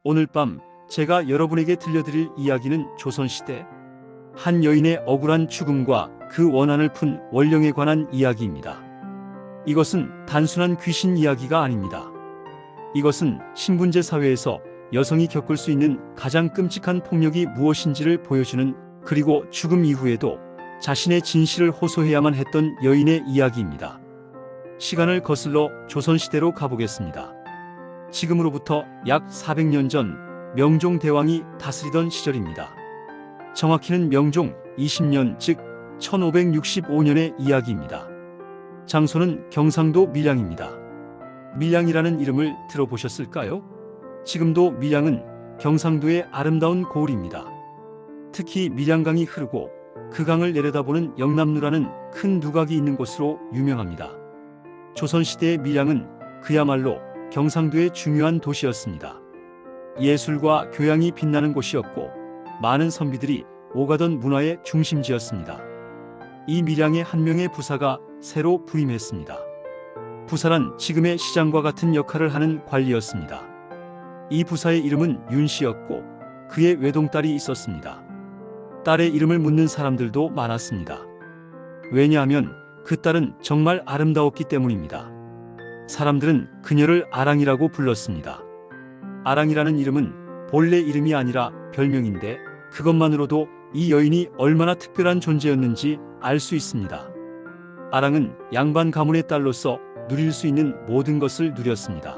오늘 밤 제가 여러분에게 들려드릴 이야기는 조선시대 한 여인의 억울한 죽음과 그 원한을 푼 원령에 관한 이야기입니다. 이것은 단순한 귀신 이야기가 아닙니다. 이것은 신분제 사회에서 여성이 겪을 수 있는 가장 끔찍한 폭력이 무엇인지를 보여주는, 그리고 죽음 이후에도 자신의 진실을 호소해야만 했던 여인의 이야기입니다. 시간을 거슬러 조선시대로 가보겠습니다. 지금으로부터 약 400년 전 명종 대왕이 다스리던 시절입니다. 정확히는 명종 20년, 즉 1565년의 이야기입니다. 장소는 경상도 밀양입니다. 밀양이라는 이름을 들어보셨을까요? 지금도 밀양은 경상도의 아름다운 고을입니다. 특히 밀양강이 흐르고 그 강을 내려다보는 영남루라는 큰 누각이 있는 곳으로 유명합니다. 조선시대의 밀양은 그야말로 경상도의 중요한 도시였습니다. 예술과 교양이 빛나는 곳이었고 많은 선비들이 오가던 문화의 중심지였습니다. 이 밀양의 한 명의 부사가 새로 부임했습니다. 부사란 지금의 시장과 같은 역할을 하는 관리였습니다. 이 부사의 이름은 윤씨였고 그의 외동딸이 있었습니다. 딸의 이름을 묻는 사람들도 많았습니다. 왜냐하면 그 딸은 정말 아름다웠기 때문입니다. 사람들은 그녀를 아랑이라고 불렀습니다. 아랑이라는 이름은 본래 이름이 아니라 별명인데 그것만으로도 이 여인이 얼마나 특별한 존재였는지 알 수 있습니다. 아랑은 양반 가문의 딸로서 누릴 수 있는 모든 것을 누렸습니다.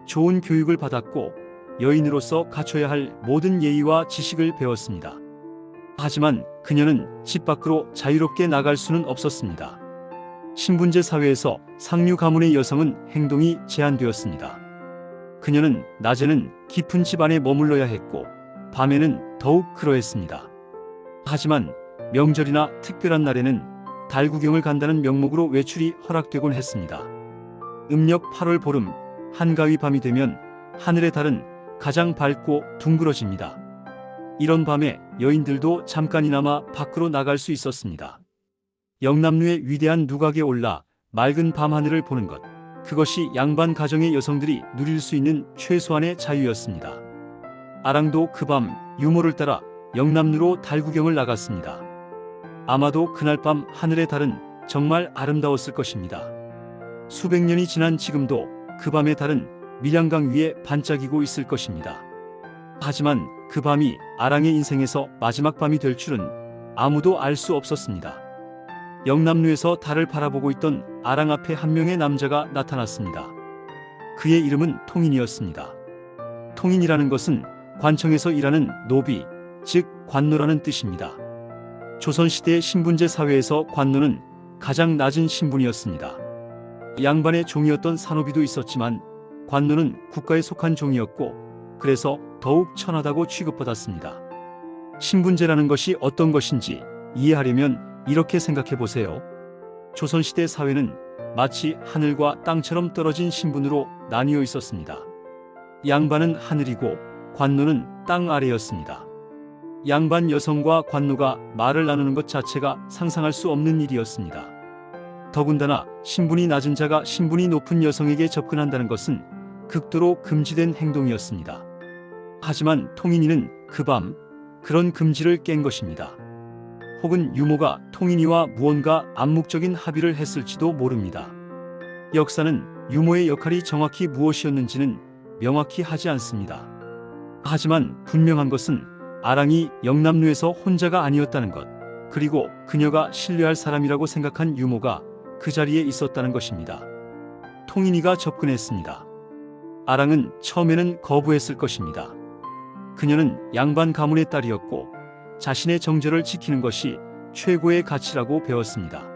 좋은 교육을 받았고 여인으로서 갖춰야 할 모든 예의와 지식을 배웠습니다. 하지만 그녀는 집 밖으로 자유롭게 나갈 수는 없었습니다. 신분제 사회에서 상류 가문의 여성은 행동이 제한되었습니다. 그녀는 낮에는 깊은 집 안에 머물러야 했고 밤에는 더욱 그러했습니다. 하지만 명절이나 특별한 날에는 달 구경을 간다는 명목으로 외출이 허락되곤 했습니다. 음력 8월 보름 한가위 밤이 되면 하늘의 달은 가장 밝고 둥그러집니다. 이런 밤에 여인들도 잠깐이나마 밖으로 나갈 수 있었습니다. 영남루의 위대한 누각에 올라 맑은 밤하늘을 보는 것, 그것이 양반 가정의 여성들이 누릴 수 있는 최소한의 자유였습니다. 아랑도 그 밤 유모를 따라 영남루로 달 구경을 나갔습니다. 아마도 그날 밤 하늘의 달은 정말 아름다웠을 것입니다. 수백 년이 지난 지금도 그 밤의 달은 밀양강 위에 반짝이고 있을 것입니다. 하지만 그 밤이 아랑의 인생에서 마지막 밤이 될 줄은 아무도 알 수 없었습니다. 영남루에서 달을 바라보고 있던 아랑 앞에 한 명의 남자가 나타났습니다. 그의 이름은 통인이었습니다. 통인이라는 것은 관청에서 일하는 노비, 즉 관노라는 뜻입니다. 조선시대의 신분제 사회에서 관노는 가장 낮은 신분이었습니다. 양반의 종이었던 산호비도 있었지만 관노는 국가에 속한 종이었고 그래서 더욱 천하다고 취급받았습니다. 신분제라는 것이 어떤 것인지 이해하려면 이렇게 생각해 보세요. 조선시대 사회는 마치 하늘과 땅처럼 떨어진 신분으로 나뉘어 있었습니다. 양반은 하늘이고 관노는 땅 아래였습니다. 양반 여성과 관노가 말을 나누는 것 자체가 상상할 수 없는 일이었습니다. 더군다나 신분이 낮은 자가 신분이 높은 여성에게 접근한다는 것은 극도로 금지된 행동이었습니다. 하지만 통인이는 그 밤 그런 금지를 깬 것입니다. 혹은 유모가 통인이와 무언가 암묵적인 합의를 했을지도 모릅니다. 역사는 유모의 역할이 정확히 무엇이었는지는 명확히 하지 않습니다. 하지만 분명한 것은 아랑이 영남루에서 혼자가 아니었다는 것, 그리고 그녀가 신뢰할 사람이라고 생각한 유모가 그 자리에 있었다는 것입니다. 통인이가 접근했습니다. 아랑은 처음에는 거부했을 것입니다. 그녀는 양반 가문의 딸이었고 자신의 정절을 지키는 것이 최고의 가치라고 배웠습니다.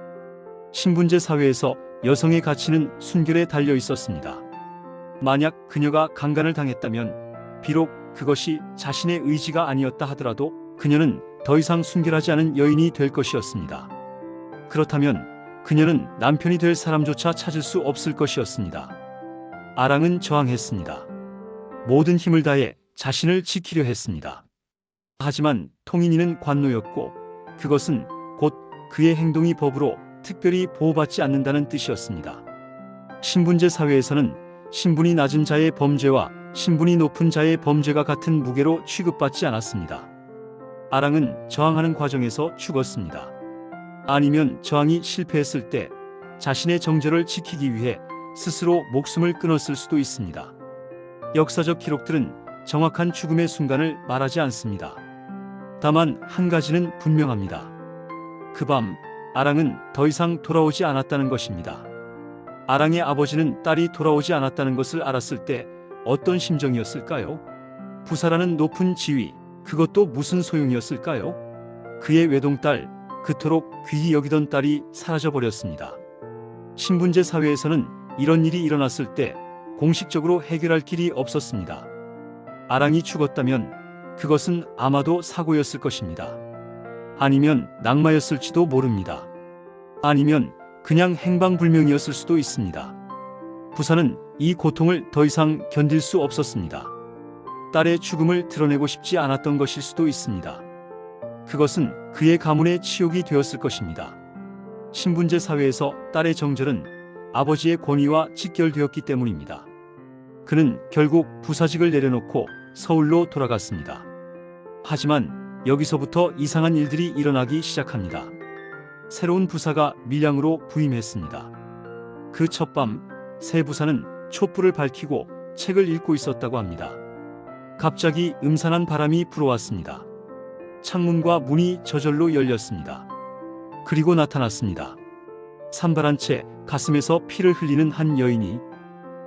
신분제 사회에서 여성의 가치는 순결에 달려 있었습니다. 만약 그녀가 강간을 당했다면 비록 그것이 자신의 의지가 아니었다 하더라도 그녀는 더 이상 순결하지 않은 여인이 될 것이었습니다. 그렇다면 그녀는 남편이 될 사람조차 찾을 수 없을 것이었습니다. 아랑은 저항했습니다. 모든 힘을 다해 자신을 지키려 했습니다. 하지만 통인이는 관노였고 그것은 곧 그의 행동이 법으로 특별히 보호받지 않는다는 뜻이었습니다. 신분제 사회에서는 신분이 낮은 자의 범죄와 신분이 높은 자의 범죄가 같은 무게로 취급받지 않았습니다. 아랑은 저항하는 과정에서 죽었습니다. 아니면 저항이 실패했을 때 자신의 정절을 지키기 위해 스스로 목숨을 끊었을 수도 있습니다. 역사적 기록들은 정확한 죽음의 순간을 말하지 않습니다. 다만 한 가지는 분명합니다. 그 밤 아랑은 더 이상 돌아오지 않았다는 것입니다. 아랑의 아버지는 딸이 돌아오지 않았다는 것을 알았을 때 어떤 심정이었을까요? 부사라는 높은 지위, 그것도 무슨 소용이었을까요? 그의 외동딸, 그토록 귀히 여기던 딸이 사라져버렸습니다. 신분제 사회에서는 이런 일이 일어났을 때 공식적으로 해결할 길이 없었습니다. 아랑이 죽었다면 그것은 아마도 사고였을 것입니다. 아니면 낙마였을지도 모릅니다. 아니면 그냥 행방불명이었을 수도 있습니다. 부사는 이 고통을 더 이상 견딜 수 없었습니다. 딸의 죽음을 드러내고 싶지 않았던 것일 수도 있습니다. 그것은 그의 가문의 치욕이 되었을 것입니다. 신분제 사회에서 딸의 정절은 아버지의 권위와 직결되었기 때문입니다. 그는 결국 부사직을 내려놓고 서울로 돌아갔습니다. 하지만 여기서부터 이상한 일들이 일어나기 시작합니다. 새로운 부사가 밀양으로 부임했습니다. 그 첫밤 새 부사는 촛불을 밝히고 책을 읽고 있었다고 합니다. 갑자기 음산한 바람이 불어왔습니다. 창문과 문이 저절로 열렸습니다. 그리고 나타났습니다. 산발한 채 가슴에서 피를 흘리는 한 여인이,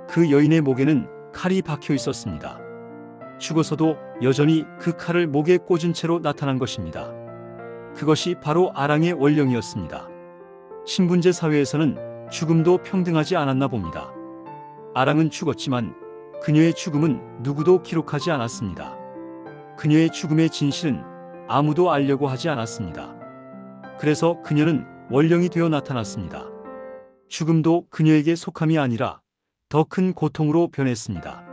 그 여인의 목에는 칼이 박혀 있었습니다. 죽어서도 여전히 그 칼을 목에 꽂은 채로 나타난 것입니다. 그것이 바로 아랑의 원령이었습니다. 신분제 사회에서는 죽음도 평등하지 않았나 봅니다. 아랑은 죽었지만 그녀의 죽음은 누구도 기록하지 않았습니다. 그녀의 죽음의 진실은 아무도 알려고 하지 않았습니다. 그래서 그녀는 원령이 되어 나타났습니다. 죽음도 그녀에게 속함이 아니라 더 큰 고통으로 변했습니다.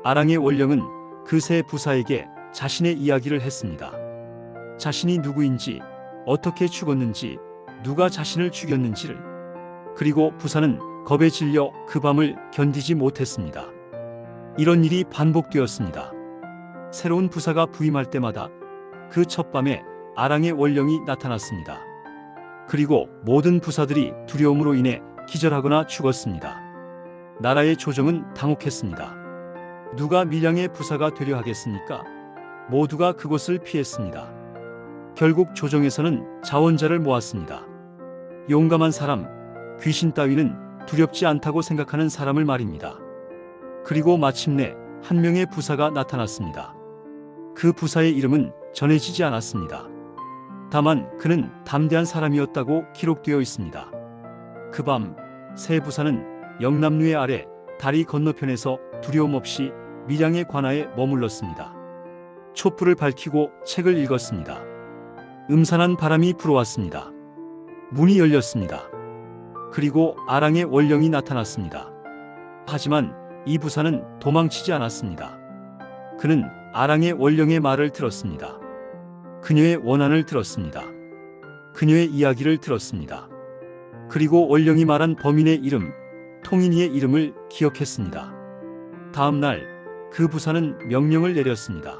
아랑의 원령은 그 새 부사에게 자신의 이야기를 했습니다. 자신이 누구인지, 어떻게 죽었는지, 누가 자신을 죽였는지를. 그리고 부사는 겁에 질려 그 밤을 견디지 못했습니다. 이런 일이 반복되었습니다. 새로운 부사가 부임할 때마다 그 첫밤에 아랑의 원령이 나타났습니다. 그리고 모든 부사들이 두려움으로 인해 기절하거나 죽었습니다. 나라의 조정은 당혹했습니다. 누가 밀양의 부사가 되려 하겠습니까? 모두가 그곳을 피했습니다. 결국 조정에서는 자원자를 모았습니다. 용감한 사람, 귀신 따위는 두렵지 않다고 생각하는 사람을 말입니다. 그리고 마침내 한 명의 부사가 나타났습니다. 그 부사의 이름은 전해지지 않았습니다. 다만 그는 담대한 사람이었다고 기록되어 있습니다. 그 밤 새 부사는 영남루의 아래 다리 건너편에서 두려움 없이 밀양의 관아에 머물렀습니다. 촛불을 밝히고 책을 읽었습니다. 음산한 바람이 불어왔습니다. 문이 열렸습니다. 그리고 아랑의 원령이 나타났습니다. 하지만 이 부사는 도망치지 않았습니다. 그는 아랑의 원령의 말을 들었습니다. 그녀의 원한을 들었습니다. 그녀의 이야기를 들었습니다. 그리고 원령이 말한 범인의 이름, 통인이의 이름을 기억했습니다. 다음 날 그 부사는 명령을 내렸습니다.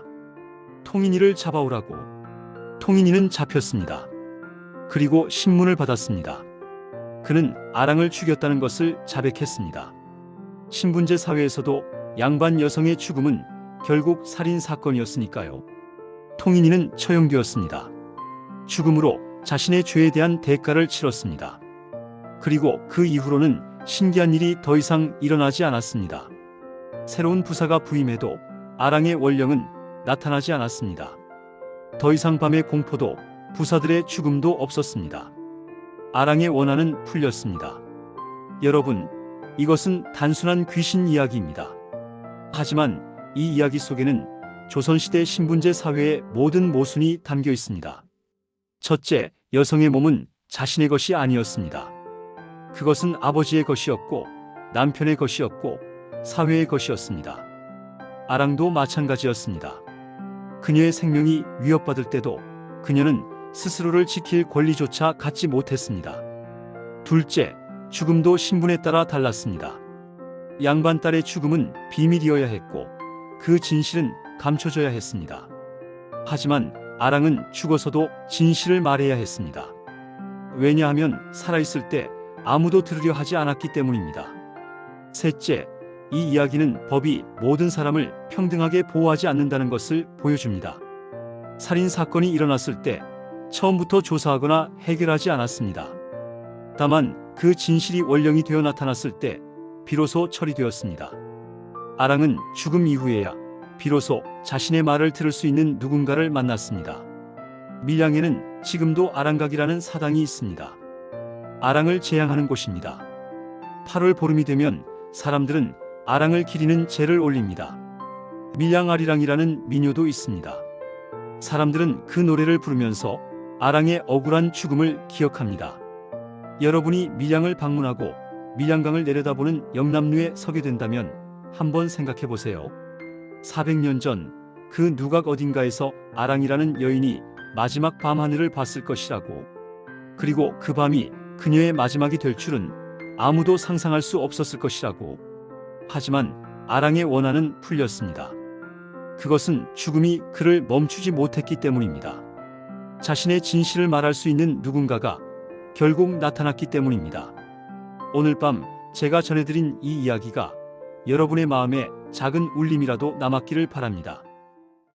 통인이를 잡아오라고. 통인이는 잡혔습니다. 그리고 신문을 받았습니다. 그는 아랑을 죽였다는 것을 자백했습니다. 신분제 사회에서도 양반 여성의 죽음은 결국 살인 사건이었으니까요. 통인이는 처형되었습니다. 죽음으로 자신의 죄에 대한 대가를 치렀습니다. 그리고 그 이후로는 신기한 일이 더 이상 일어나지 않았습니다. 새로운 부사가 부임해도 아랑의 원령은 나타나지 않았습니다. 더 이상 밤의 공포도 부사들의 죽음도 없었습니다. 아랑의 원한은 풀렸습니다. 여러분, 이것은 단순한 귀신 이야기입니다. 하지만 이 이야기 속에는 조선시대 신분제 사회의 모든 모순이 담겨 있습니다. 첫째, 여성의 몸은 자신의 것이 아니었습니다. 그것은 아버지의 것이었고, 남편의 것이었고, 사회의 것이었습니다. 아랑도 마찬가지였습니다. 그녀의 생명이 위협받을 때도 그녀는 스스로를 지킬 권리조차 갖지 못했습니다. 둘째, 죽음도 신분에 따라 달랐습니다. 양반딸의 죽음은 비밀이어야 했고 그 진실은 감춰져야 했습니다. 하지만 아랑은 죽어서도 진실을 말해야 했습니다. 왜냐하면 살아있을 때 아무도 들으려 하지 않았기 때문입니다. 셋째, 이 이야기는 법이 모든 사람을 평등하게 보호하지 않는다는 것을 보여줍니다. 살인 사건이 일어났을 때 처음부터 조사하거나 해결하지 않았습니다. 다만 그 진실이 원령이 되어 나타났을 때 비로소 처리되었습니다. 아랑은 죽음 이후에야 비로소 자신의 말을 들을 수 있는 누군가를 만났습니다. 밀양에는 지금도 아랑각이라는 사당이 있습니다. 아랑을 제양하는 곳입니다. 8월 보름이 되면 사람들은 아랑을 기리는 제를 올립니다. 밀양아리랑이라는 민요도 있습니다. 사람들은 그 노래를 부르면서 아랑의 억울한 죽음을 기억합니다. 여러분이 밀양을 방문하고 밀양강을 내려다보는 영남루에 서게 된다면 한번 생각해 보세요. 400년 전 그 누각 어딘가에서 아랑이라는 여인이 마지막 밤하늘을 봤을 것이라고. 그리고 그 밤이 그녀의 마지막이 될 줄은 아무도 상상할 수 없었을 것이라고. 하지만 아랑의 원한은 풀렸습니다. 그것은 죽음이 그를 멈추지 못했기 때문입니다. 자신의 진실을 말할 수 있는 누군가가 결국 나타났기 때문입니다. 오늘 밤 제가 전해드린 이 이야기가 여러분의 마음에 작은 울림이라도 남았기를 바랍니다.